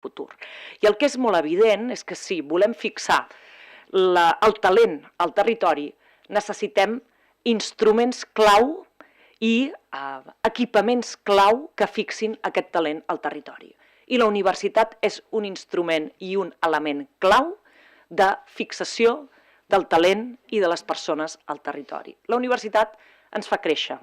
futur. I el que és molt evident és que si volem fixar el talent al territori, necessitem instruments clau i equipaments clau que fixin aquest talent al territori. I la universitat és un instrument i un element clau de fixació del talent i de les persones al territori. La universitat ens fa créixer.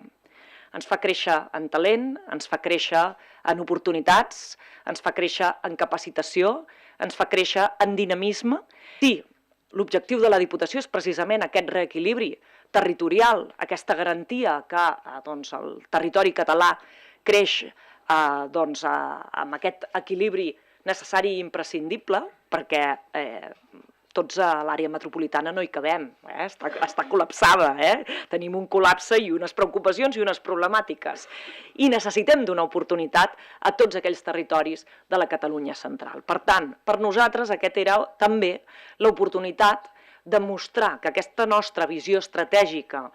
Ens fa créixer en talent, ens fa créixer en oportunitats, ens fa créixer en capacitació, ens fa créixer en dinamisme. Sí, l'objectiu de la Diputació és precisament aquest reequilibri territorial, aquesta garantia que el territori català creix amb aquest equilibri necessari i imprescindible, perquè tots a l'àrea metropolitana no hi cabem, està col·lapsada, tenim un col·lapse i unes preocupacions i unes problemàtiques. I necessitem donar oportunitat a tots aquells territoris de la Catalunya central. Per tant, per nosaltres aquesta era també l'oportunitat de mostrar que aquesta nostra visió estratègica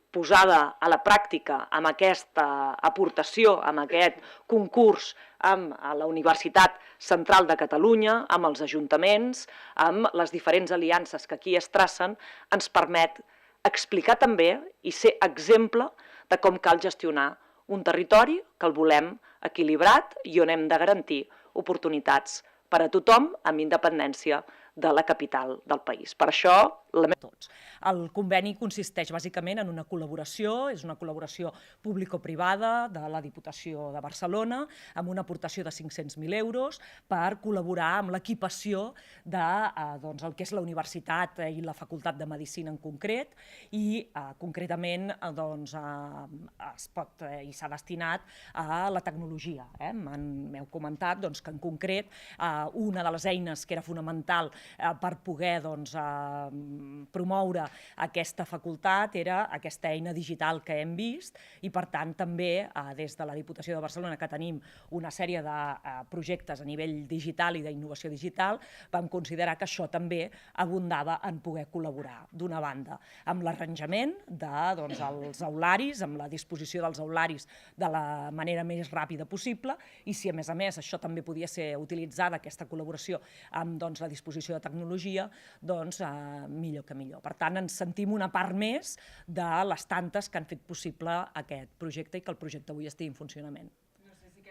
posada a la pràctica amb aquesta aportació, amb aquest concurs amb la Universitat Central de Catalunya, amb els ajuntaments, amb les diferents aliances que aquí es tracen, ens permet explicar també i ser exemple de com cal gestionar un territori que el volem equilibrat i on hem de garantir oportunitats per a tothom amb independència de la capital del país. Per això, tots. El conveni consisteix bàsicament en una col·laboració, és una col·laboració público-privada de la Diputació de Barcelona, amb una aportació de 500.000 euros per col·laborar amb l'equipació del que és la universitat i la Facultat de Medicina en concret, i concretament s'ha destinat a la tecnologia. M'heu comentat que en concret una de les eines que era fonamental per poder promoure aquesta facultat era aquesta eina digital que hem vist, i per tant també des de la Diputació de Barcelona, que tenim una sèrie de projectes a nivell digital i d'innovació digital, vam considerar que això també abundava en poder col·laborar, d'una banda, amb l'arranjament dels aularis, amb la disposició dels aularis de la manera més ràpida possible, i si a més això també podia ser utilitzada, aquesta col·laboració, amb la disposició de tecnologia, millor que millor. Per tant, ens sentim una part més de les tantes que han fet possible aquest projecte i que el projecte avui estigui en funcionament.